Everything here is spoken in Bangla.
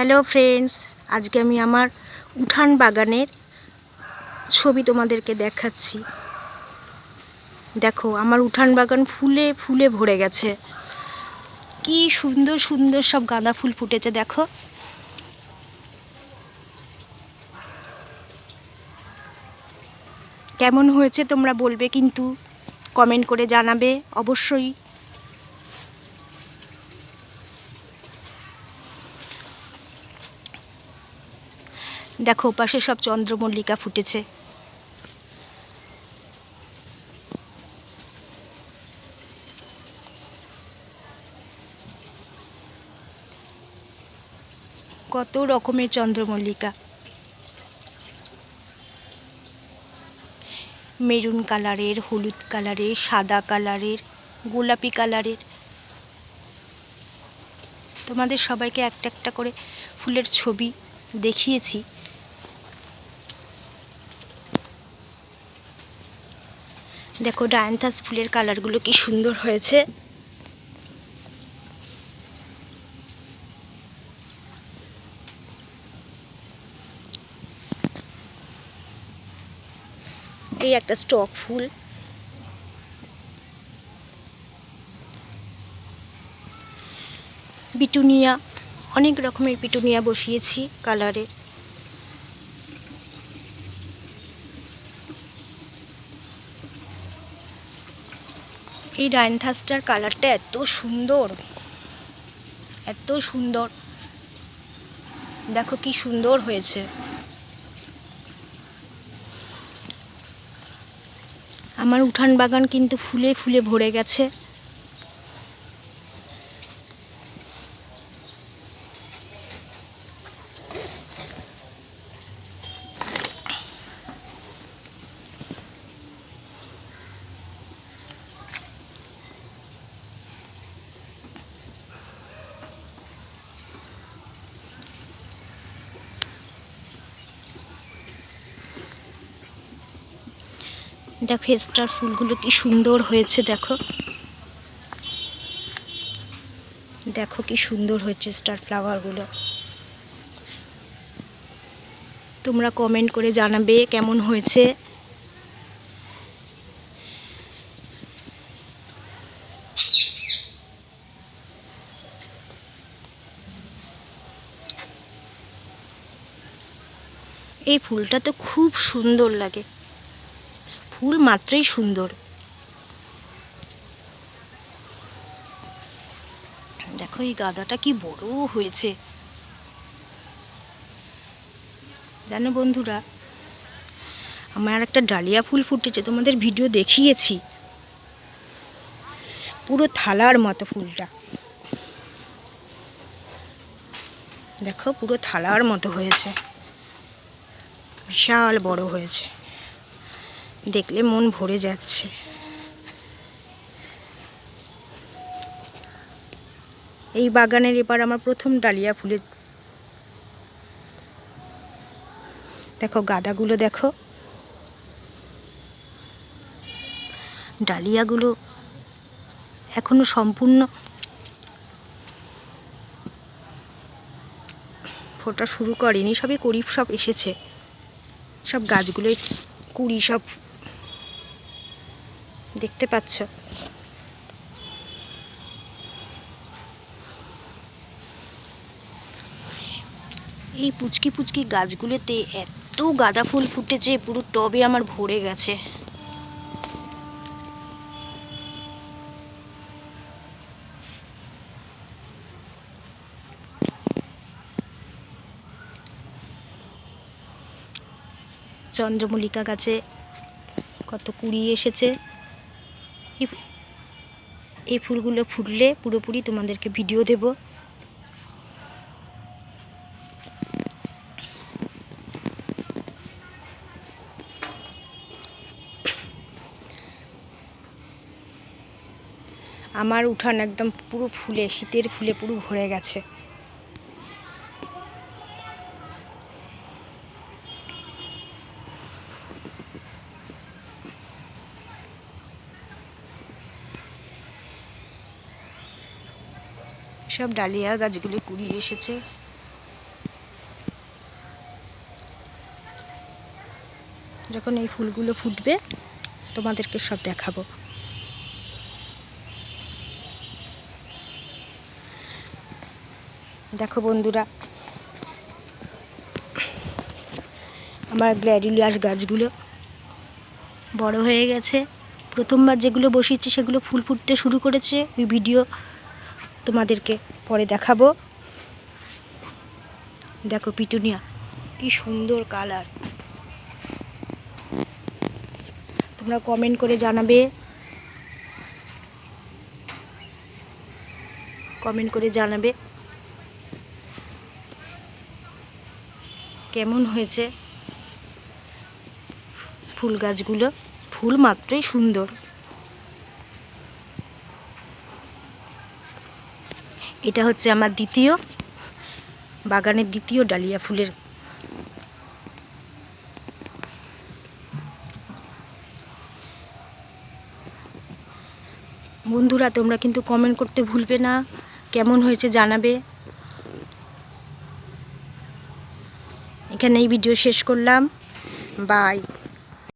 হ্যালো ফ্রেন্ডস, আজকে আমি আমার উঠান বাগানের ছবি তোমাদেরকে দেখাচ্ছি। দেখো, আমার উঠান বাগান ফুলে ফুলে ভরে গেছে। কি সুন্দর সুন্দর সব গাঁদা ফুল ফুটেছে দেখো। কেমন হয়েছে তোমরা বলবে, কিন্তু কমেন্ট করে জানাবে অবশ্যই। দেখো, পাশে সব চন্দ্রমল্লিকা ফুটেছে। কত রকমের চন্দ্রমল্লিকা, মেরুন কালারের, হলুদ কালারের, সাদা কালারের, গোলাপি কালারের। তোমাদের সবাইকে একটা একটা করে ফুলের ছবি দেখিয়েছি। দেখো, ডায়ান্থাস ফুলের কালারগুলো কি সুন্দর হয়েছে। এই একটা স্টক ফুল, পিটুনিয়া, অনেক রকমের পিটুনিয়া বসিয়েছি কালারের। এই ডায়ান্থাসটার কালারটা এত সুন্দর, এত সুন্দর। দেখো কি সুন্দর হয়েছে। আমার উঠান বাগান কিন্তু ফুলে ফুলে ভরে গেছে। দেখো, স্টার ফুলগুলো কি সুন্দর হয়েছে। দেখো দেখো কি সুন্দর হয়েছে স্টার ফ্লাওয়ারগুলো। তোমরা কমেন্ট করে জানাবে কেমন হয়েছে। এই ফুলটা তো খুব সুন্দর লাগে, ফুল মাত্রই সুন্দর। দেখো, এই গাঁদাটা কি বড় হয়েছে। জানো বন্ধুরা, আমার একটা ডালিয়া ফুল ফুটেছে, তোমাদের ভিডিও দেখিয়েছি। পুরো থালার মতো ফুলটা, দেখো পুরো থালার মতো হয়েছে, বিশাল বড় হয়েছে, দেখলে মন ভরে যাচ্ছে। এই বাগানের এবার আমার প্রথম ডালিয়া ফুলের। দেখো গাঁদাগুলো, দেখো ডালিয়াগুলো এখনো সম্পূর্ণ ফোটা শুরু করেনি, সবে কুড়ি সব এসেছে। সব গাছগুলোই কুড়ি সব দেখতে পাচ্ছ। এই পুচকি পুচকি গাছগুলোতে এত গাঁদা ফুল ফুটেছে, পুরো টবে আমার ভরে গেছে। চন্দ্রমল্লিকা গাছে কত কুড়ি এসেছে। এই ফুলগুলো ফুটলে পুরোপুরি তোমাদেরকে ভিডিও দেব। আমার উঠান একদম পুরো ফুলে, শীতের ফুলে পুরো ভরে গেছে। সব ডালিয়া গাছগুলো কুড়িয়ে এসেছে। যখন এই ফুলগুলো ফুটবে তোমাদেরকে সব দেখাবো। দেখো বন্ধুরা, আমার গ্ল্যাডিওলাস গাছগুলো বড় হয়ে গেছে। প্রথমবার যেগুলো বসিয়েছি সেগুলো ফুল ফুটতে শুরু করেছে। ওই ভিডিও তোমাদেরকে পরে দেখাবো। দেখো পিটুনিয়া, কি সুন্দর কালার। তোমরা কমেন্ট করে জানাবে, কেমন হয়েছে ফুল গাছগুলো। ফুল মাত্রই সুন্দর। এটা হচ্ছে আমার বাগানের দ্বিতীয় ডালিয়া ফুলের। বন্ধুরা তোমরা কিন্তু কমেন্ট করতে ভুলবে না, কেমন হয়েছে জানাবে। এখানেই ভিডিও শেষ করলাম। বাই।